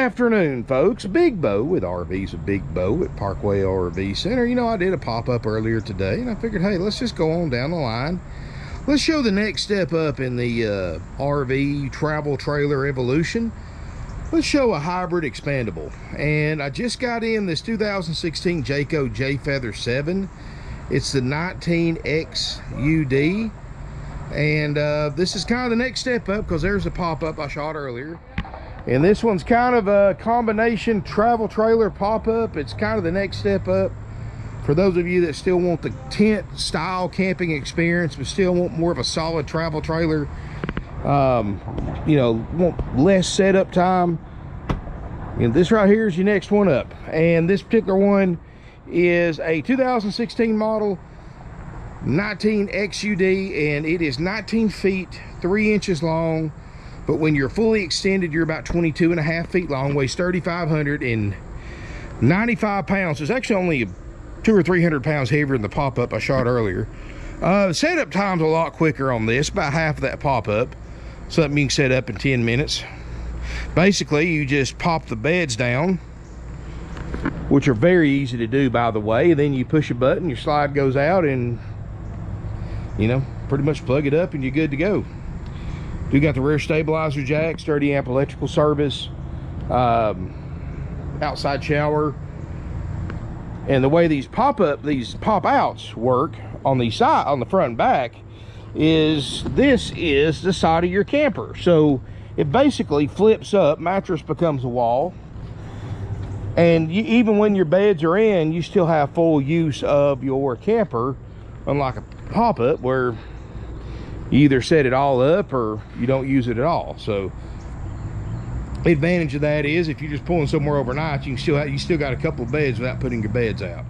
afternoon, folks. Big Bo with RVs with Big Bo at Parkway RV Center. You know, I did a pop-up earlier today, and I figured, hey, let's just go on down the line. Let's show the next step up in the RV travel trailer evolution. Let's show a hybrid expandable. And I just got in this 2016 Jayco J-Feather 7. It's the 19XUD. And this is kind of the next step up, because there's a pop-up I shot earlier. And this one's kind of a combination travel trailer pop-up. It's kind of the next step up for those of you that still want the tent style camping experience but still want more of a solid travel trailer. You know, want less setup time. And this right here is your next one up. And this particular one is a 2016 model 19XUD, and it is 19 feet 3 inches long. But when you're fully extended, you're about 22.5 feet long, weighs 3,595 pounds. It's actually only 200 or 300 pounds heavier than the pop-up I shot earlier. The setup time's a lot quicker on this, about half of that pop-up. Something you can set up in 10 minutes. Basically, you just pop the beds down, which are very easy to do, by the way. And then you push a button, your slide goes out, and, you know, pretty much plug it up and you're good to go. You got the rear stabilizer jack, 30 amp electrical service, outside shower. And the way these pop-outs work on the side, on the front and back, is this is the side of your camper. So it basically flips up, mattress becomes a wall. And even when your beds are in, you still have full use of your camper, unlike a pop-up where you either set it all up or you don't use it at all. So the advantage of that is if you're just pulling somewhere overnight, you still got a couple of beds without putting your beds out.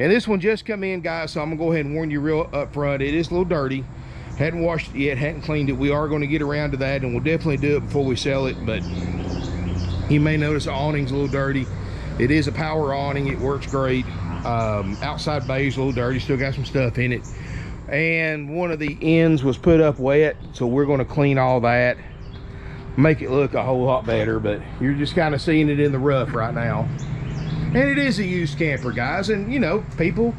And this one just come in, guys, so I'm gonna go ahead and warn you real up front. It is a little dirty. Hadn't washed it yet, hadn't cleaned it. We are going to get around to that, and we'll definitely do it before we sell it. But you may notice the awning's a little dirty. It is a power awning. It works great. Outside bay's a little dirty. Still got some stuff in it. And one of the ends was put up wet, so we're going to clean all that, make it look a whole lot better. But you're just kind of seeing it in the rough right now. And it is a used camper, guys. And you know, people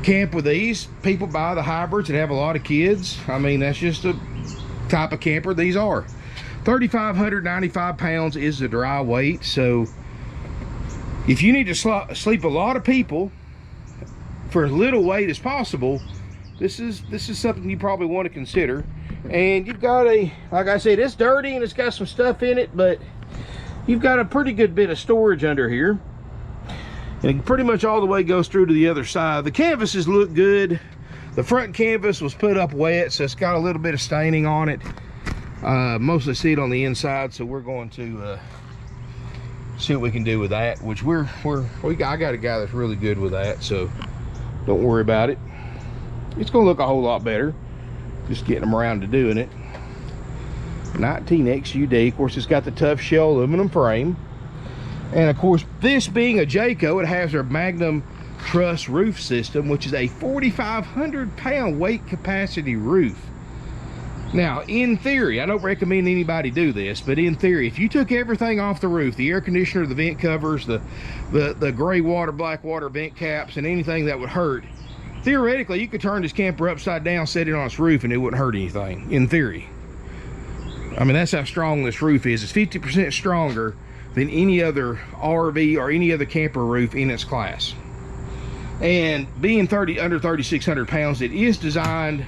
camp with these. People buy the hybrids that have a lot of kids. I mean, that's just a type of camper these are. 3,595 pounds is the dry weight. So if you need to sleep a lot of people for as little weight as possible, this is something you probably want to consider. And you've got a, like I said, it's dirty and it's got some stuff in it, but you've got a pretty good bit of storage under here. And it pretty much all the way goes through to the other side. The canvases look good. The front canvas was put up wet, so it's got a little bit of staining on it. Mostly see it on the inside, so we're going to see what we can do with that, which I got a guy that's really good with that, so don't worry about it. It's gonna look a whole lot better just getting them around to doing it. 19XUD, of course, it's got the tough shell aluminum frame, and of course, this being a Jayco, it has their Magnum truss roof system, which is a 4,500 pound weight capacity roof. Now, in theory, I don't recommend anybody do this, but in theory, if you took everything off the roof, the air conditioner, the vent covers, the gray water, black water vent caps, and anything that would hurt, theoretically, you could turn this camper upside down, set it on its roof, and it wouldn't hurt anything, in theory. I mean, that's how strong this roof is. It's 50% stronger than any other RV or any other camper roof in its class. And being under 3,600 pounds, it is designed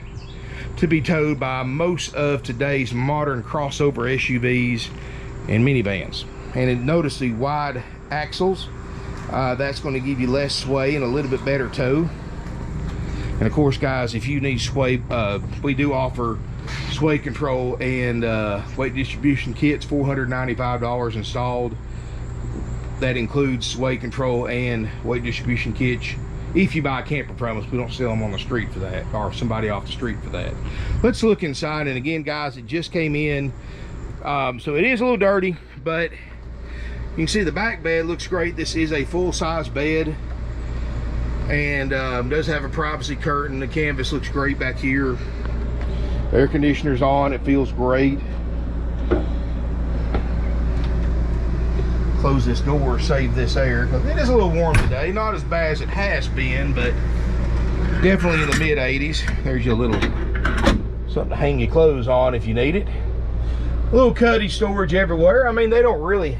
to be towed by most of today's modern crossover SUVs and minivans. And notice the wide axles. That's going to give you less sway and a little bit better tow. And of course, guys, if you need sway, we do offer sway control and weight distribution kits, $495 installed. That includes sway control and weight distribution kits. If you buy a camper from us, we don't sell them on the street for that, or somebody off the street for that. Let's look inside. And again, guys, it just came in, so it is a little dirty, but you can see the back bed looks great. This is a full-size bed, and does have a privacy curtain. The canvas looks great back here. Air conditioner's on. It feels great. close this door, save this air, because it is a little warm today. Not as bad as it has been, but definitely in the mid 80s. There's your little something to hang your clothes on if you need it. A little cuddy storage everywhere. I mean, they don't really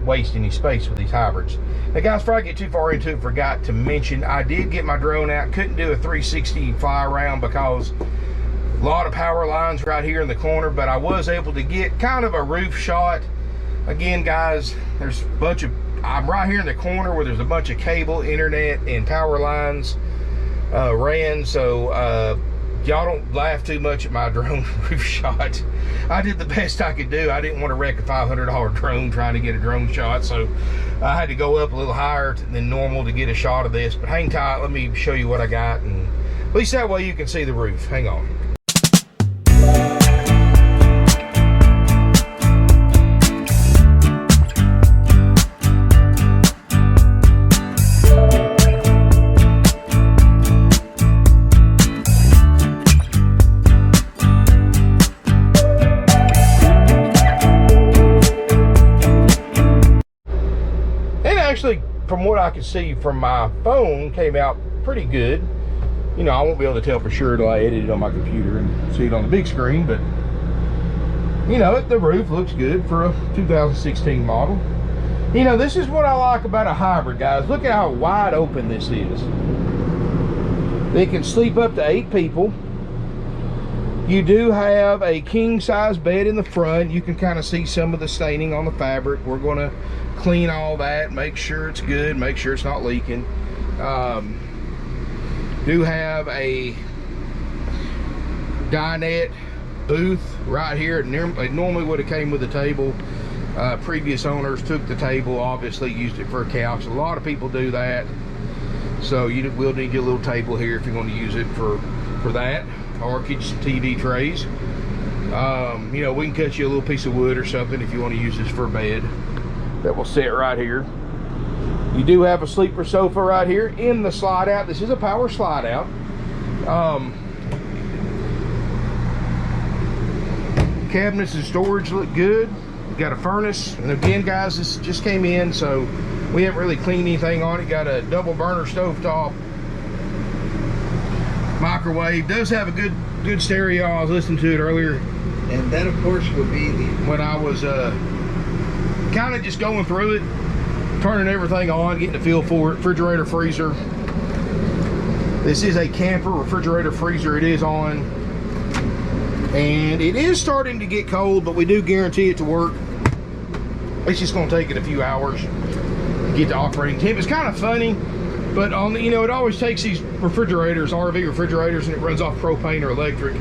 waste any space with these hybrids. Now guys, before I get too far into it, forgot to mention I did get my drone out. Couldn't do a 360 fly around because a lot of power lines right here in the corner, but I was able to get kind of a roof shot. Again guys, there's a bunch of, I'm right here in the corner where there's a bunch of cable, internet, and power lines ran, so y'all don't laugh too much at my drone roof shot. I did the best I could do. I didn't want to wreck a $500 drone trying to get a drone shot, so I had to go up a little higher than normal to get a shot of this. But hang tight, let me show you what I got, and at least that way you can see the roof. Hang on. Actually, from what I can see from my phone, came out pretty good. You know, I won't be able to tell for sure till I edit it on my computer and see it on the big screen, but you know, the roof looks good for a 2016 model. You know, this is what I like about a hybrid, guys. Look at how wide open this is. They can sleep up to 8 people. You do have a king size bed in the front. You can kind of see some of the staining on the fabric. We're going to clean all that, make sure it's good, make sure it's not leaking. Do have a dinette booth right here. It normally would have came with a table. Previous owners took the table, obviously used it for a couch. A lot of people do that, so you will need your little table here if you're going to use it for that, or get you some TV trays. You know, we can cut you a little piece of wood or something if you want to use this for a bed. That will sit right here. You do have a sleeper sofa right here in the slide out. This is a power slide out. Cabinets and storage look good. You got a furnace, and again guys, this just came in, so we haven't really cleaned anything on it. Got a double burner stovetop. Microwave. Does have a good stereo. I was listening to it earlier, and that of course would be the when I was kind of just going through it, turning everything on, getting a feel for it. Refrigerator, freezer. This is a camper refrigerator, freezer. It is on, and it is starting to get cold, but we do guarantee it to work. It's just going to take it a few hours to get to operating temp. It's kind of funny, but on the, you know, it always takes these refrigerators, RV refrigerators, and it runs off propane or electric.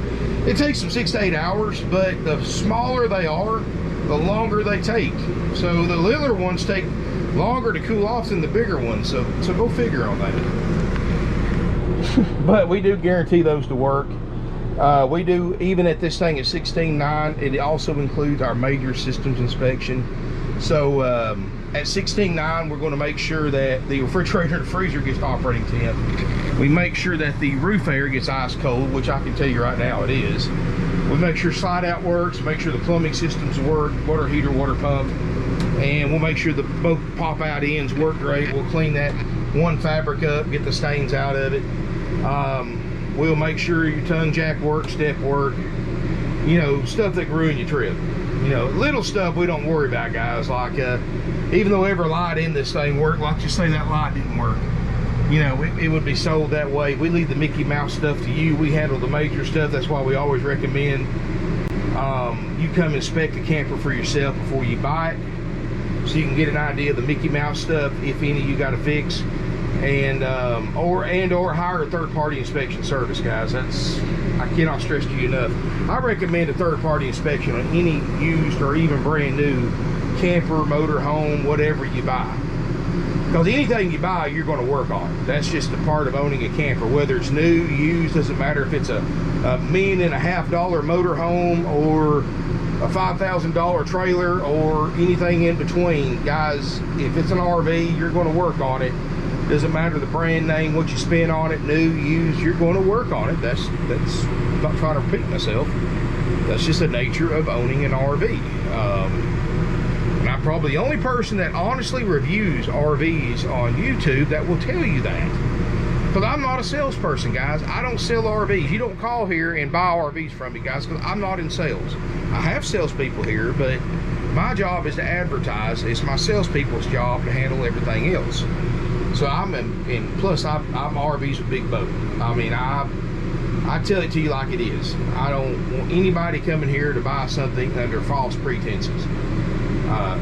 It takes them 6 to 8 hours, but the smaller they are, the longer they take. So the littler ones take longer to cool off than the bigger ones. So go figure on that. But we do guarantee those to work. We do, even at this thing at 16.9, it also includes our major systems inspection. So at 16.9, we're going to make sure that the refrigerator and freezer gets operating temp. We make sure that the roof air gets ice cold, which I can tell you right now it is. We make sure slide out works, make sure the plumbing systems work, water heater, water pump, and we'll make sure the both pop out ends work great. We'll clean that one fabric up, get the stains out of it. We'll make sure your tongue jack works, step work, you know, stuff that can ruin your trip. You know, little stuff we don't worry about, guys. Like even though every light in this thing worked, like just say that light didn't work, you know, it would be sold that way. We leave the Mickey Mouse stuff to you. We handle the major stuff. That's why we always recommend you come inspect the camper for yourself before you buy it, so you can get an idea of the Mickey Mouse stuff, if any you got to fix, and or hire a third-party inspection service, guys. That's, I cannot stress to you enough. I recommend a third-party inspection on any used or even brand new camper, motor home, whatever you buy. Because anything you buy, you're going to work on. That's just a part of owning a camper. Whether it's new, used, doesn't matter if it's a $1.5 million motor home or a $5,000 trailer or anything in between. Guys, if it's an RV, you're going to work on it. Doesn't matter the brand name, what you spend on it, new, used, you're going to work on it. That's I'm not trying to repeat myself. That's just the nature of owning an RV. probably the only person that honestly reviews RVs on YouTube that will tell you that. Because I'm not a salesperson, guys. I don't sell RVs. You don't call here and buy RVs from me, guys, because I'm not in sales. I have salespeople here, but my job is to advertise. It's my salespeople's job to handle everything else. So plus I'm RVs with Big Boat. I mean, I tell it to you like it is. I don't want anybody coming here to buy something under false pretenses.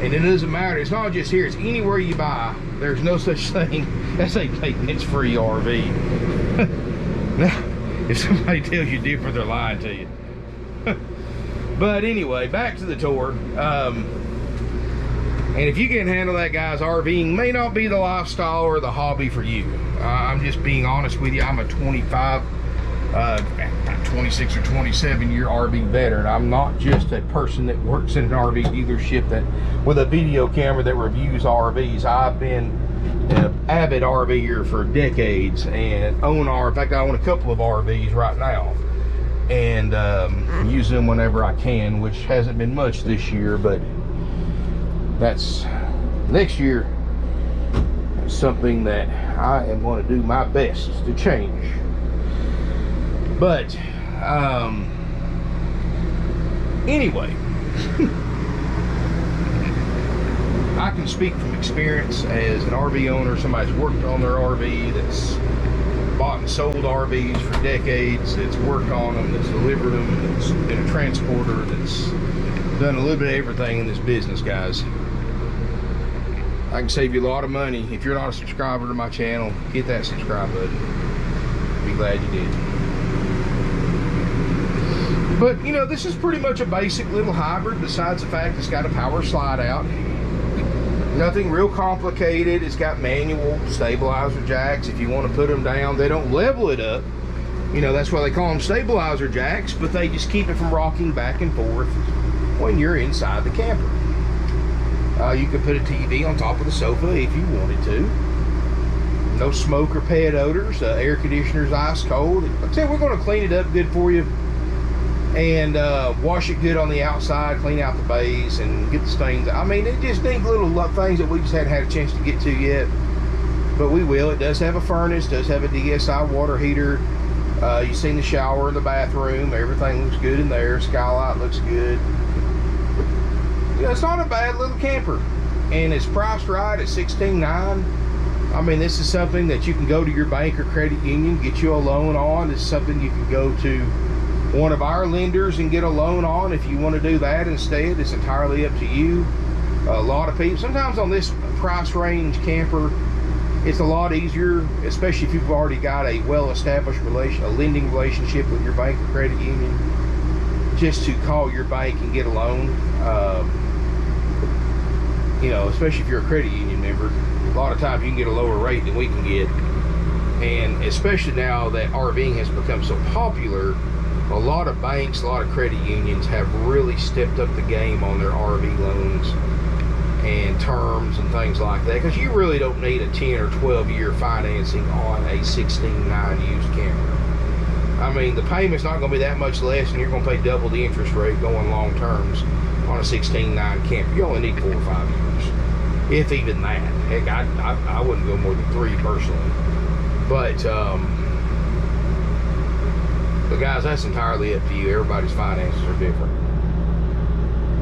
And it doesn't matter. It's not just here. It's anywhere you buy. There's no such thing as a maintenance-free RV. Now, if somebody tells you different, they're lying to you. But anyway, back to the tour. And if you can handle that, guys, RVing may not be the lifestyle or the hobby for you. I'm just being honest with you. I'm a 26 or 27 year RV veteran. I'm not just a person that works in an RV dealership with a video camera that reviews RVs. I've been an avid RVer for decades and in fact, I own a couple of RVs right now, and use them whenever I can, which hasn't been much this year, but that's next year. Something that I am going to do my best to change. But anyway, I can speak from experience as an RV owner, somebody's worked on their RV, that's bought and sold RVs for decades, that's worked on them, that's delivered them, that's been a transporter, that's done a little bit of everything in this business, guys. I can save you a lot of money. If you're not a subscriber to my channel, hit that subscribe button. I'll be glad you did. But, you know, this is pretty much a basic little hybrid, besides the fact it's got a power slide out. Nothing real complicated. It's got manual stabilizer jacks. If you want to put them down, they don't level it up. You know, that's why they call them stabilizer jacks, but they just keep it from rocking back and forth when you're inside the camper. You could put a TV on top of the sofa if you wanted to. No smoke or pet odors. Air conditioner's ice cold. Like I said, we're going to clean it up good for you and wash it good on the outside, clean out the bays and get the stains. I mean, it just needs little things that we just hadn't had a chance to get to yet, but we will. It does have a furnace, does have a DSI water heater. You've seen the shower in the bathroom. Everything looks good in there. Skylight looks good. You know, it's not a bad little camper, and it's priced right at $16,900. I mean, this is something that you can go to your bank or credit union, get you a loan on. This is something you can go to one of our lenders and get a loan on if you want to do that instead. It's entirely up to you. A lot of people, sometimes on this price range camper, it's a lot easier, especially if you've already got a well-established a lending relationship with your bank or credit union, just to call your bank and get a loan. You know, especially if you're a credit union member, a lot of times you can get a lower rate than we can get. And especially now that RVing has become so popular, a lot of banks, a lot of credit unions have really stepped up the game on their RV loans and terms and things like that, because you really don't need a 10 or 12 year financing on a $16,900 used camper. I mean, the payment's not going to be that much less, and you're going to pay double the interest rate going long terms on a $16,900 camper. You only need 4 or 5 years, if even that. Heck, I wouldn't go more than 3 personally. But guys, that's entirely up to you. Everybody's finances are different.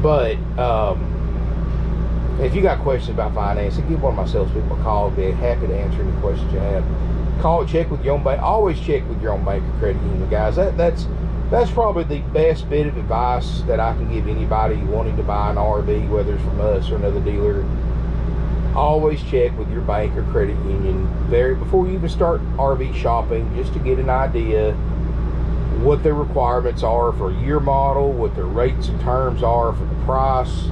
But if you got questions about financing, give one of my salespeople a call. I'll be happy to answer any questions you have. Call, check with your own bank. Always check with your own bank or credit union, guys. That's probably the best bit of advice that I can give anybody wanting to buy an RV, whether it's from us or another dealer. Always check with your bank or credit union before you even start RV shopping, just to get an idea what their requirements are for year model, what their rates and terms are for the price,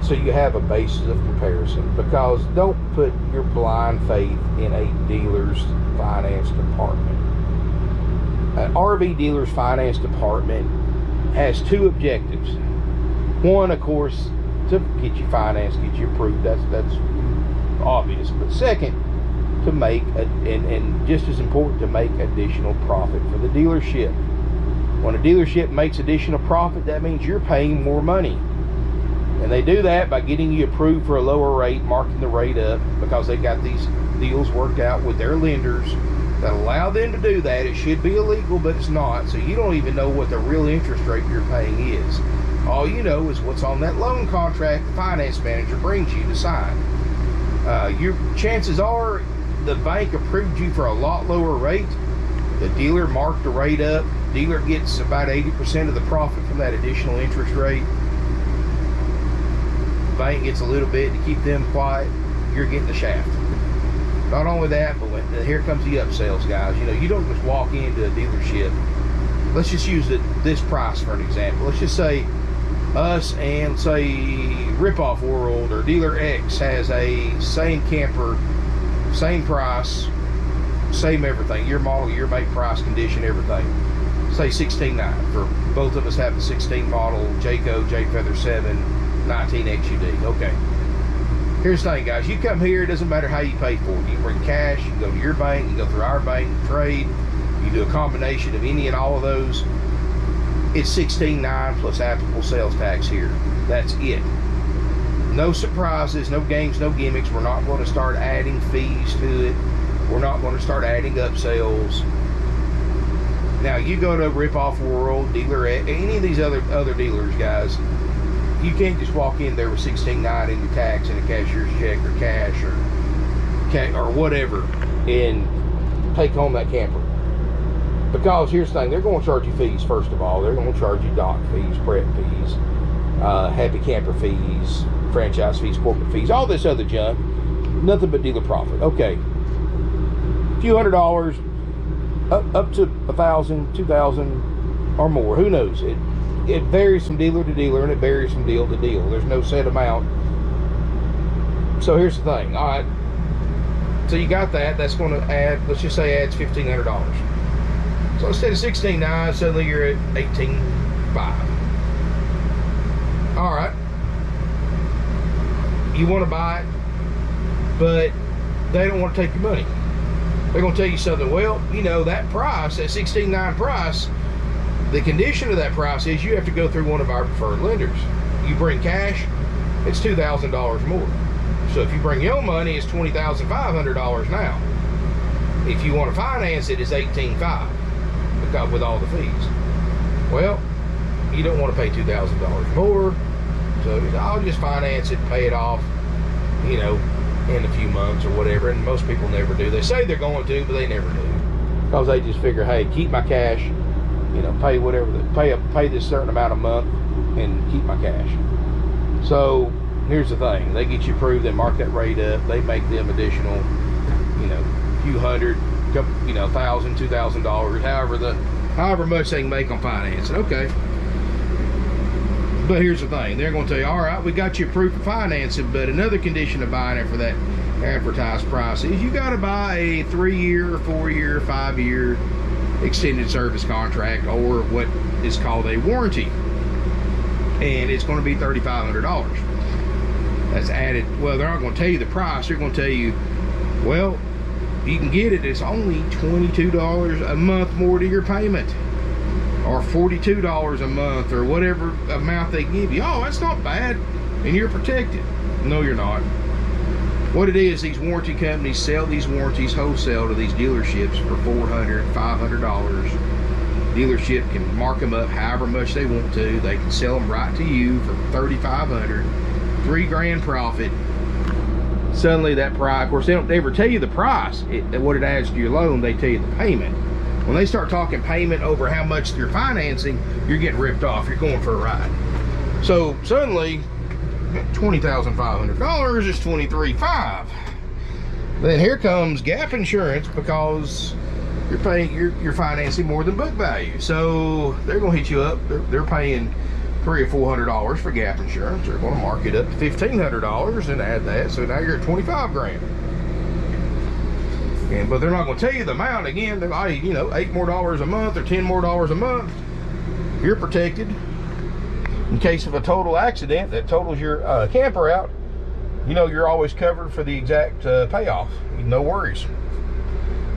so you have a basis of comparison. Because don't put your blind faith in a dealer's finance department. An RV dealer's finance department has 2 objectives. One, of course, to get you financed, get you approved. That's obvious. But second, to make and just as important, to make additional profit for the dealership. When a dealership makes additional profit, that means you're paying more money. And they do that by getting you approved for a lower rate, marking the rate up, because they've got these deals worked out with their lenders that allow them to do that. It should be illegal, but it's not. So you don't even know what the real interest rate you're paying is. All you know is what's on that loan contract the finance manager brings you to sign. Your chances are the bank approved you for a lot lower rate. The dealer marked the rate up. Dealer gets about 80% of the profit from that additional interest rate. Bank gets a little bit to keep them quiet. You're getting the shaft. Not only that, but here comes the upsells, guys. You know, you don't just walk into a dealership. Let's just use this price for an example. Let's just say us and say Ripoff World or Dealer X has a same camper, same price, same everything, your model, your make, price, condition, everything. Say 16.9 for both of us have the 16 model Jayco J Feather 7 19 XUD. Okay. Here's the thing, guys. You come here, it doesn't matter how you pay for it. You can bring cash, you can go to your bank, you go through our bank, trade, you do a combination of any and all of those. It's 16.9 plus applicable sales tax here. That's it. No surprises, no games, no gimmicks. We're not going to start adding fees to it. We're not going to start adding upsells. Now, you go to Ripoff World, Dealer, any of these other dealers, guys, you can't just walk in there with 16.9 in your tax and a cashier's check or cash or whatever and take home that camper. Because here's the thing, they're going to charge you fees. First of all, they're going to charge you dock fees, prep fees, happy camper fees, franchise fees, corporate fees, all this other junk. Nothing but dealer profit. Okay, a few $100s, up to 1,000, 2,000 or more. Who knows? It varies from dealer to dealer, and it varies from deal to deal. There's no set amount. So here's the thing. All right, so you got that. That's going to add, let's just say adds $1,500. So instead of 16.9, suddenly you're at 18.5. All right. You want to buy it, but they don't want to take your money. They're going to tell you something. Well, you know, that price, that 16.9 price, the condition of that price is you have to go through one of our preferred lenders. You bring cash, it's $2,000 more. So if you bring your money, it's $20,500 now. If you want to finance it, it's $18,500 with all the fees. Well, you don't want to pay $2,000 more, so I'll just finance it, pay it off, you know, in a few months or whatever. And most people never do. They say they're going to, but they never do, because they just figure, hey, keep my cash, you know, pay whatever, pay this certain amount a month and keep my cash. So here's the thing, they get you approved, they mark that rate up, they make them additional, you know, few hundred, couple, you know, $1,000, $2,000, however much they can make on financing. Okay. But here's the thing, they're going to tell you, all right, we got you approved for financing, but another condition of buying it for that advertised price is you got to buy a 3-year, 4-year, 5-year extended service contract, or what is called a warranty, and it's going to be $3,500. That's added. Well, they're not going to tell you the price. They're going to tell you, well, you can get it, it's only $22 a month more to your payment, or $42 a month, or whatever amount they give you. Oh, that's not bad, and you're protected. No, you're not. What it is, these warranty companies sell these warranties wholesale to these dealerships for $400, $500. Dealership can mark them up however much they want to. They can sell them right to you for $3,500, $3,000 profit. Suddenly that price, of course, they don't ever tell you the price, what it adds to your loan. They tell you the payment. When they start talking payment over how much you're financing, you're getting ripped off. You're going for a ride. So suddenly, $20,500 is $23,500. Then here comes gap insurance, because you're paying, you're financing more than book value. So they're going to hit you up. They're paying $300 or $400 for gap insurance. They're going to mark it up to $1,500 and add that. So now you're at $25,000. But they're not going to tell you the amount. Again, they're like, you know, $8 more a month or $10 more a month. You're protected in case of a total accident that totals your camper out. You know, you're always covered for the exact payoff. No worries.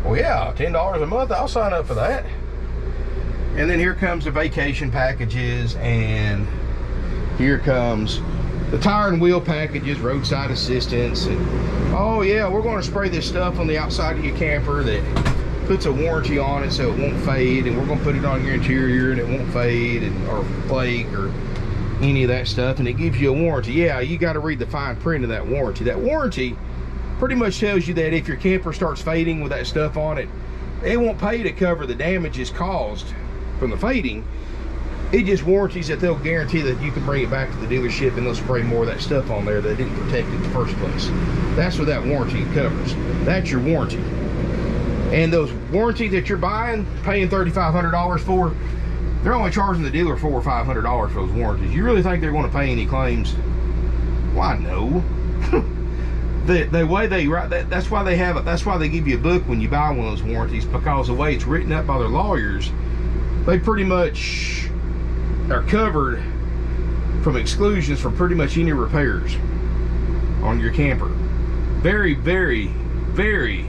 Well, yeah, $10 a month, I'll sign up for that. And then here comes the vacation packages, and here comes the tire and wheel packages, roadside assistance, and oh yeah, we're going to spray this stuff on the outside of your camper that puts a warranty on it so it won't fade, and we're going to put it on your interior and it won't fade or flake or any of that stuff, and it gives you a warranty. Yeah, you got to read the fine print of that warranty. That warranty pretty much tells you that if your camper starts fading with that stuff on it, it won't pay to cover the damages caused from the fading. It just warranties that they'll guarantee that you can bring it back to the dealership and they'll spray more of that stuff on there that didn't protect it in the first place. That's what that warranty covers. That's your warranty. And those warranties that you're buying, paying $3,500 for, they're only charging the dealer $400 or $500 for those warranties. You really think they're going to pay any claims? Why, no. The way they write that, that's why they give you a book when you buy one of those warranties, because the way it's written up by their lawyers, they pretty much are covered from exclusions for pretty much any repairs on your camper. Very, very, very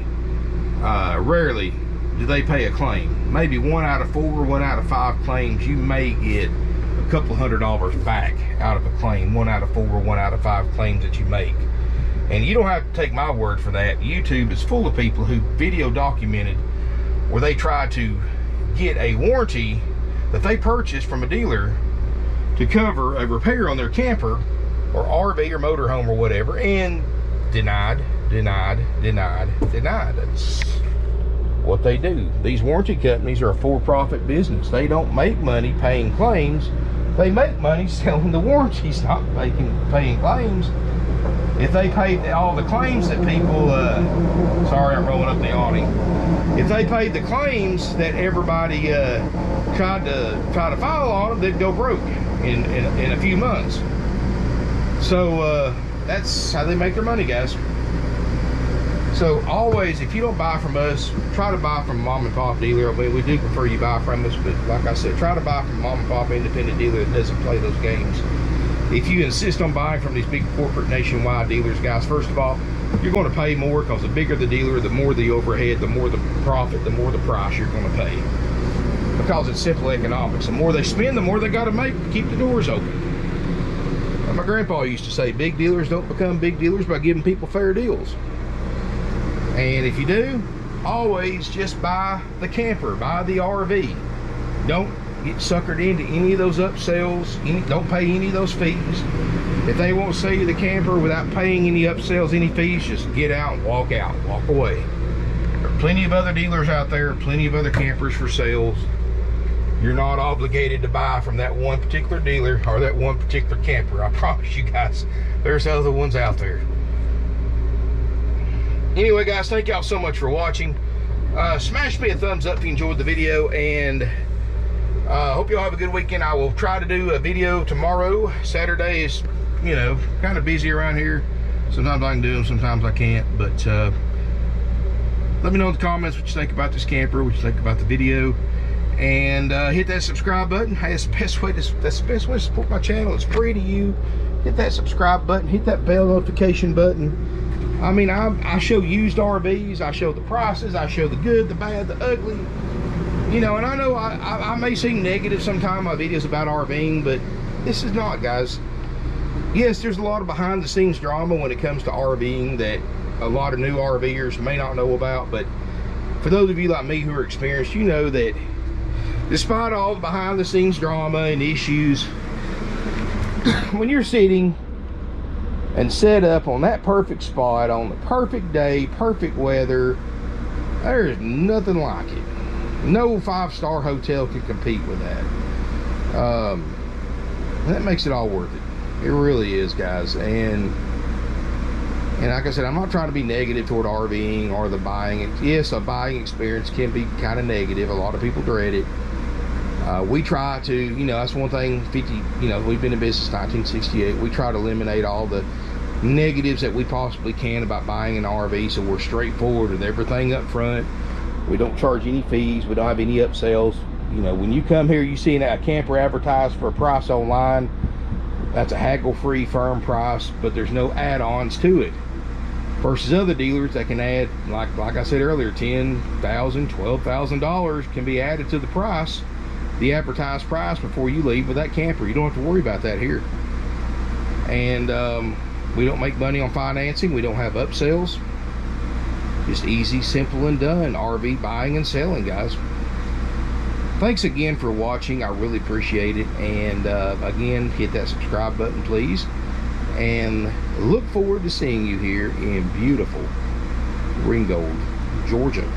rarely do they pay a claim. Maybe 1 out of 4, 1 out of 5 claims, you may get a couple $100 back out of a claim. 1 out of 4, 1 out of 5 claims that you make. And you don't have to take my word for that. YouTube is full of people who video documented where they try to get a warranty that they purchased from a dealer to cover a repair on their camper or RV or motorhome or whatever, and denied. That's what they do. These warranty companies are a for-profit business. They don't make money paying claims. They make money selling the warranties, not paying claims. If they paid all the claims that people, sorry, I'm rolling up the awning. If they paid the claims that everybody tried to file on them, they'd go broke in a few months. So that's how they make their money, guys. So always, if you don't buy from us, try to buy from a mom and pop dealer. I mean, we do prefer you buy from us, but like I said, try to buy from a mom and pop independent dealer that doesn't play those games. If you insist on buying from these big corporate nationwide dealers, guys, first of all, you're going to pay more, because the bigger the dealer, the more the overhead, the more the profit, the more the price you're going to pay. Because it's simple economics. The more they spend, the more they got to make to keep the doors open. Like my grandpa used to say, big dealers don't become big dealers by giving people fair deals. And if you do, always just buy the camper, buy the RV. Don't get suckered into any of those upsells. Don't pay any of those fees. If they won't sell you the camper without paying any upsells, any fees, just get out and walk away. There are plenty of other dealers out there, plenty of other campers for sales. You're not obligated to buy from that one particular dealer or that one particular camper. I promise you guys, there's other ones out there. Anyway, guys, thank y'all so much for watching. Smash me a thumbs up if you enjoyed the video, and hope y'all have a good weekend. I will try to do a video tomorrow. Saturday is, you know, kind of busy around here. Sometimes I can do them, sometimes I can't. But let me know in the comments what you think about this camper, what you think about the video, and hit that subscribe button. Hey, that's the best way to support my channel. It's free to you. Hit that subscribe button. Hit that bell notification button. I mean, I show used RVs. I show the prices. I show the good, the bad, the ugly. You know, and I know I may seem negative sometimes my videos about RVing, but this is not, guys. Yes, there's a lot of behind the scenes drama when it comes to RVing that a lot of new RVers may not know about, but for those of you like me who are experienced, you know that despite all the behind the scenes drama and issues, when you're sitting and set up on that perfect spot on the perfect day, perfect weather, there's nothing like it. No 5-star hotel can compete with that. That makes it all worth it. It really is, guys. And like I said, I'm not trying to be negative toward RVing or the buying. Yes, a buying experience can be kind of negative. A lot of people dread it. We try to, you know, that's one thing, you know, we've been in business since 1968. We try to eliminate all the negatives that we possibly can about buying an RV, so we're straightforward with everything up front. We don't charge any fees. We don't have any upsells. You know, when you come here, you see a camper advertised for a price online, that's a haggle-free firm price, but there's no add-ons to it. Versus other dealers that can add, like I said earlier, $10,000, $12,000 can be added to the price, the advertised price, before you leave with that camper. You don't have to worry about that here. And we don't make money on financing. We don't have upsells. Just easy, simple, and done RV buying and selling, guys. Thanks again for watching. I really appreciate it. And again, hit that subscribe button, please. And look forward to seeing you here in beautiful Ringgold, Georgia.